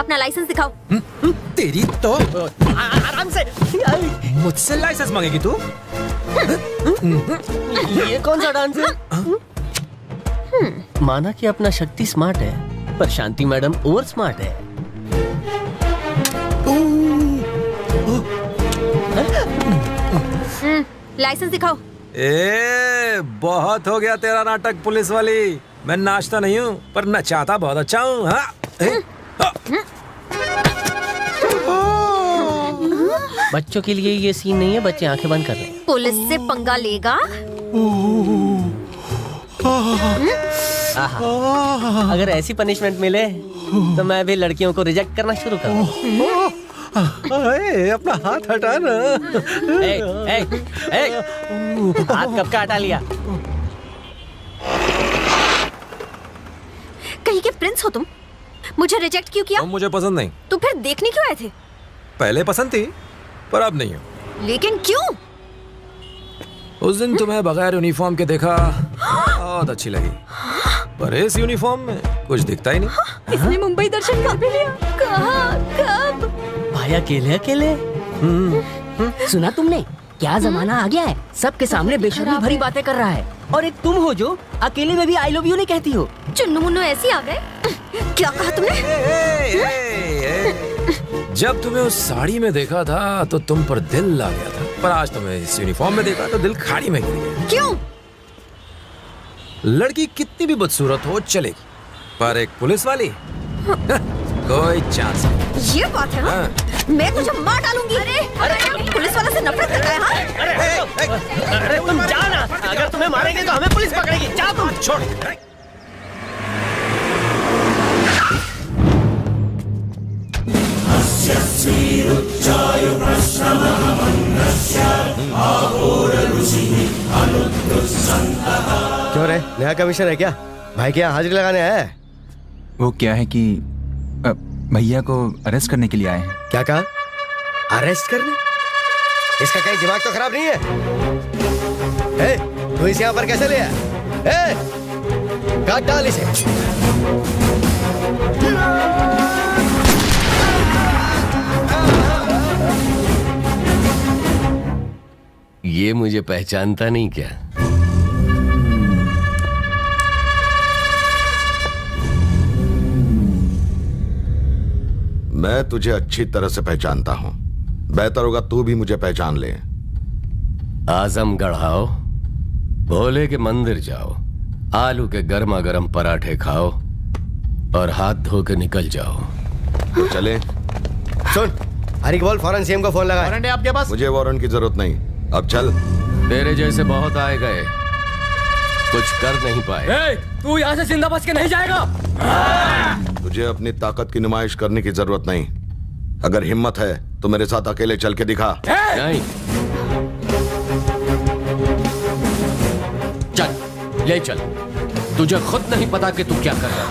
अपना लाइसेंस दिखाओ। तेरी तो आराम से। मुझसे लाइसेंस मांगेगी तू? ये कौन सा डांस है? माना कि अपना शक्ति स्मार्ट है, पर शांति मैडम ओवर स्मार्ट है। लाइसेंस दिखाओ। बहुत हो गया तेरा नाटक पुलिस वाली। मैं नाचता नहीं हूँ पर नचाता बहुत अच्छा हूँ। हाँ? बच्चों के लिए ये सीन नहीं है, बच्चे आंखें बंद कर रहे हैं। पुलिस से पंगा लेगा? अगर ऐसी पनिशमेंट मिले तो मैं भी लड़कियों को रिजेक्ट करना शुरू करूँ। अपना हाथ हटा ना। हाथ कब का हटा लिया? कहीं के प्रिंस हो तुम? मुझे रिजेक्ट क्यों किया? मुझे पसंद नहीं। तो फिर देखने क्यों आए थे? पहले पसंद थी पर अब नहीं हो। लेकिन क्यों? उस दिन तुम्हें बगैर यूनिफॉर्म के देखा, बहुत अच्छी लगी, पर इस यूनिफॉर्म में कुछ दिखता ही नहीं। इसने मुंबई दर्शन कर भी लिया। कहाँ? कब? भाई अकेले अकेले? सुना तुमने? क्या जमाना आ गया है, सबके सामने बेशर्मी भरी बातें कर रहा है। और एक तुम हो जो अकेले में भी आई लव यू नहीं कहती हो। चुन्नू मुन्नू ऐसे आ गए। क्या कहा तुमने? जब तुम्हें उस साड़ी में देखा था तो तुम पर दिल ला गया था, पर आज तुम्हें इस यूनिफॉर्म में देखा तो दिल खाड़ी में गिर गया। क्यों? लड़की कितनी भी बदसूरत हो चलेगी, पर एक पुलिस वाली कोई चांस नहीं। ये बात है हाँ? मैं तुझे मार डालूंगी। अरे पुलिस वाला से नफरत कर रहा है हाँ? अरे तुम जाओ ना, अगर तुम्हें मारेंगे तो हमें पुलिस पकड़ेगी। जाओ तुम। छोड़। क्यों रे, नया कमीशन है क्या? भाई क्या हाजिरी लगाने आया है? वो क्या है कि भैया को अरेस्ट करने के लिए आए हैं। क्या कहा? अरेस्ट करने? इसका कहीं दिमाग तो खराब नहीं है? तू इसे यहाँ पर कैसे ले आया? काट डाल इसे। ये मुझे पहचानता नहीं क्या? मैं तुझे अच्छी तरह से पहचानता हूं। बेहतर होगा तू भी मुझे पहचान ले। आजमगढ़ आओ, भोले के मंदिर जाओ, आलू के गर्मा गर्म पराठे खाओ और हाथ धो के निकल जाओ। तो चले। सुन, हरी बोल फौरन सीएम को फोन लगा। वारंट है आपके पास? मुझे वारंट की जरूरत नहीं, अब चल। तेरे जैसे बहुत आए गए, कुछ कर नहीं पाए। तू यहाँ से जिंदा बच के नहीं जाएगा। तुझे अपनी ताकत की नुमाइश करने की जरूरत नहीं। अगर हिम्मत है तो मेरे साथ अकेले चल के दिखा। नहीं, चल ले चल। तुझे खुद नहीं पता कि तू क्या कर रहा है।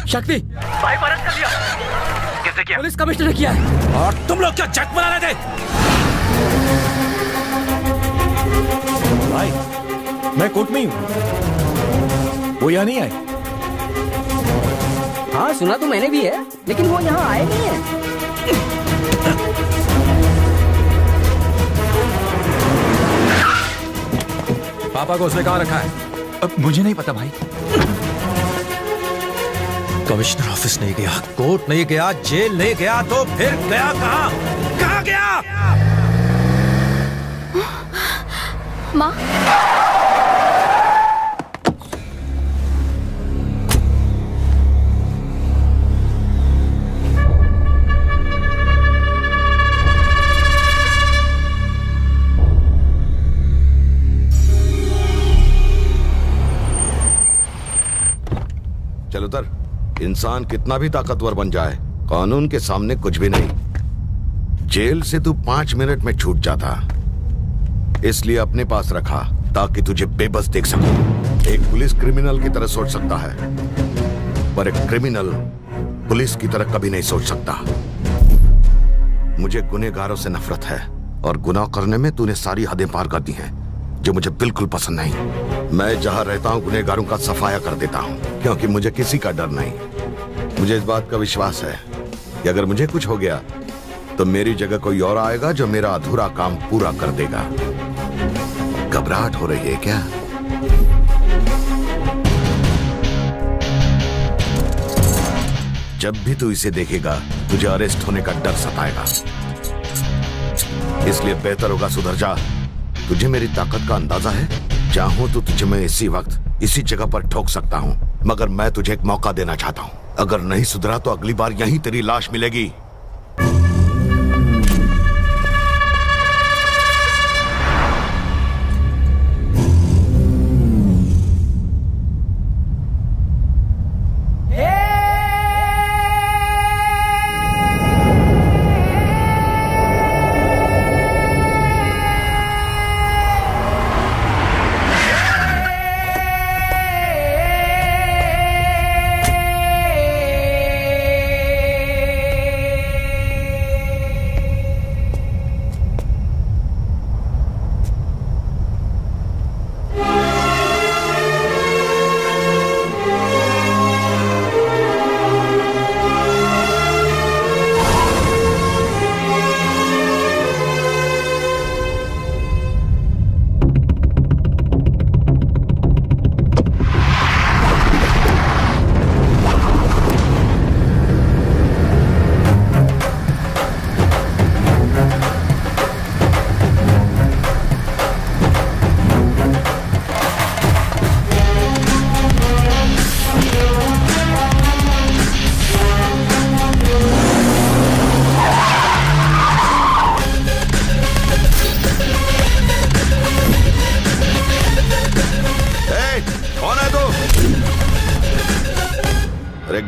शक्ति भाई अरेस्ट कर लिया। किसने किया? पुलिस कमिश्नर ने किया है। और तुम लोग क्या जट बना रहे थे? भाई मैं कोर्ट में ही हूँ, वो यहाँ नहीं आए। हाँ सुना तो मैंने भी है, लेकिन वो यहाँ आए नहीं है। पापा को उसने कहाँ रखा है? अब मुझे नहीं पता भाई। कमिश्नर ऑफिस नहीं गया, कोर्ट नहीं गया, जेल नहीं गया, तो फिर गया कहाँ? कहाँ गया? माँ, चल उतर। इंसान कितना भी ताकतवर बन जाए, कानून के सामने कुछ भी नहीं। जेल से तू 5 मिनट में छूट जाता, इसलिए अपने पास रखा ताकि तुझे बेबस देख सकूं। एक पुलिस क्रिमिनल की तरह सोच सकता है। पर एक क्रिमिनल पुलिस की तरह कभी नहीं सोच सकता। मुझे गुनहगारों से नफरत है और गुनाह करने में तूने सारी हदें पार कर दी हैं, जो मुझे बिल्कुल पसंद नहीं। मैं जहां रहता हूं गुनहगारों का सफाया कर देता हूं, क्योंकि मुझे किसी का डर नहीं। मुझे इस बात का विश्वास है कि अगर मुझे कुछ हो गया तो मेरी जगह कोई और आएगा जो मेरा अधूरा काम पूरा कर देगा। घबराहट हो रही है क्या? जब भी तू इसे देखेगा तुझे अरेस्ट होने का डर सताएगा, इसलिए बेहतर होगा सुधर जा। तुझे मेरी ताकत का अंदाजा है? चाहूं तो तुझे मैं इसी वक्त इसी जगह पर ठोक सकता हूं, मगर मैं तुझे एक मौका देना चाहता हूं। अगर नहीं सुधरा तो अगली बार यहीं तेरी लाश मिलेगी।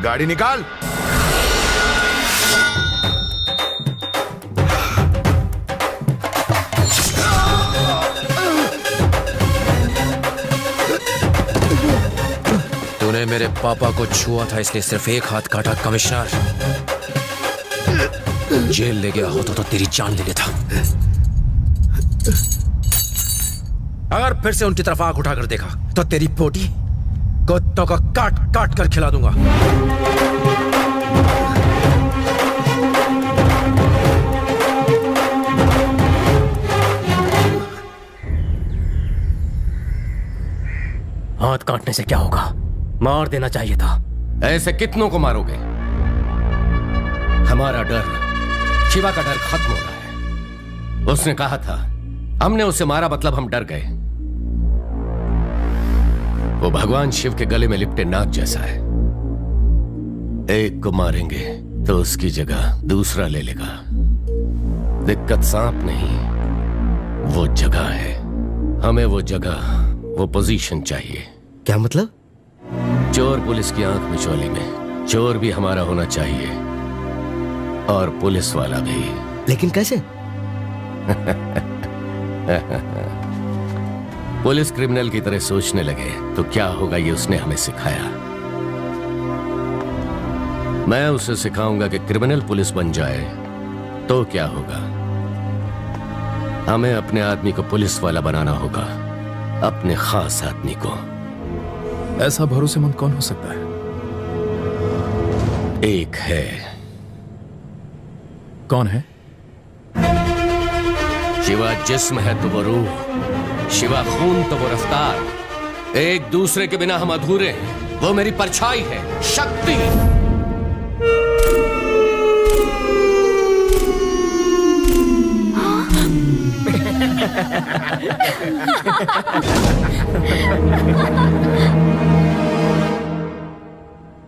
गाड़ी निकाल। तूने मेरे पापा को छुआ था इसलिए सिर्फ एक हाथ काटा कमिश्नर। जेल ले गया होता तो तेरी जान ले लेता। अगर फिर से उनकी तरफ आंख उठाकर देखा तो तेरी पोटी कुत्तों को काट काट कर खिला दूंगा। हाथ काटने से क्या होगा? मार देना चाहिए था। ऐसे कितनों को मारोगे? हमारा डर, शिवा का डर खत्म हो रहा है। उसने कहा था, हमने उसे मारा मतलब हम डर गए। वो भगवान शिव के गले में लिपटे नाग जैसा है। एक को मारेंगे तो उसकी जगह दूसरा ले लेगा। दिक्कत सांप नहीं, वो जगह है। हमें वो जगह, वो पोजीशन चाहिए। क्या मतलब? चोर पुलिस की आंख मिचौली में चोर भी हमारा होना चाहिए और पुलिस वाला भी। लेकिन कैसे? पुलिस क्रिमिनल की तरह सोचने लगे तो क्या होगा, ये उसने हमें सिखाया। मैं उसे सिखाऊंगा कि क्रिमिनल पुलिस बन जाए तो क्या होगा। हमें अपने आदमी को पुलिस वाला बनाना होगा, अपने खास आदमी को। ऐसा भरोसेमंद कौन हो सकता है? एक है। कौन है? शिवा जिस्म है तो वो रूह, शिवा खून तो वो रफ्तार। एक दूसरे के बिना हम अधूरे हैं। वो मेरी परछाई है, शक्ति।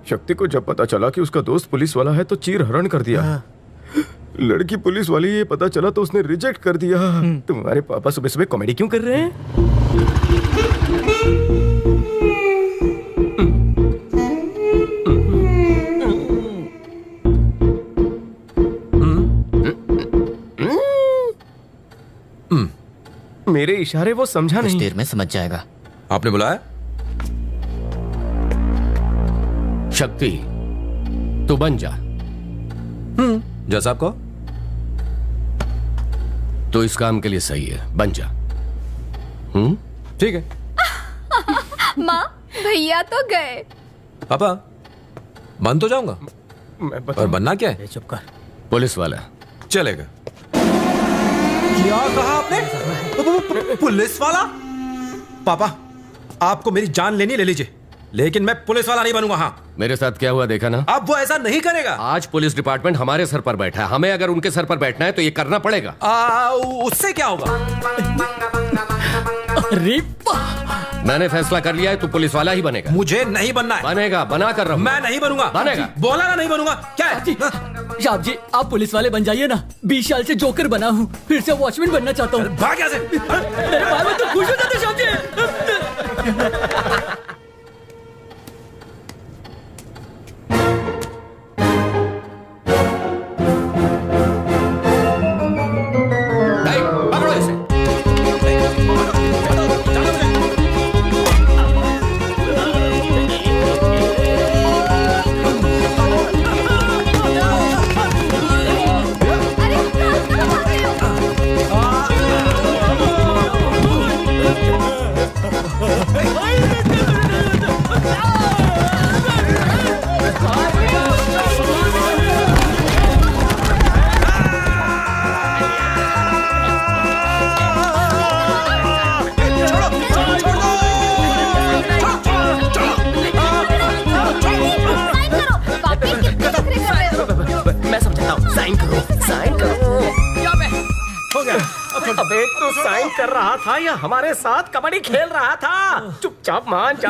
शक्ति को जब पता चला कि उसका दोस्त पुलिस वाला है तो चीर हरण कर दिया। लड़की पुलिस वाली ये पता चला तो उसने रिजेक्ट कर दिया। तुम्हारे पापा सुबह सुबह कॉमेडी क्यों कर रहे हैं? मेरे इशारे वो समझा नहीं। देर में समझ जाएगा। आपने बुलाया? शक्ति, तू बन जा। जैसा आपको। तो इस काम के लिए सही है, बन जा। ठीक है। माँ, भैया तो गए। पापा, बन तो जाऊंगा, पर बनना क्या है? चुप कर। पुलिस वाला। चलेगा। क्या कहा आपने? पुलिस वाला? पापा, आपको मेरी जान लेनी ले लीजिए, लेकिन मैं पुलिस वाला नहीं बनूंगा। हाँ, मेरे साथ क्या हुआ देखा ना? अब वो ऐसा नहीं करेगा। आज पुलिस डिपार्टमेंट हमारे सर पर बैठा है, हमें अगर उनके सर पर बैठना है तो ये करना पड़ेगा। उससे क्या होगा? अरे मैंने फैसला कर लिया है, तू पुलिस वाला ही बनेगा। मुझे नहीं बनना है। बनेगा, बना कर रहा हूं। मैं नहीं बनूंगा। बनेगा। बोला ना नहीं बनूंगा। क्या है? साहब जी, आप पुलिस वाले बन जाइए ना। 20 साल से जोकर बना हूँ, फिर से वॉचमैन बनना चाहता हूँ। भाग यहाँ से। मेरे बाल में तो खुश हो जाते साहब जी। अबे तू साइन कर रहा था या हमारे साथ कबड्डी खेल रहा था? चुपचाप मान जा।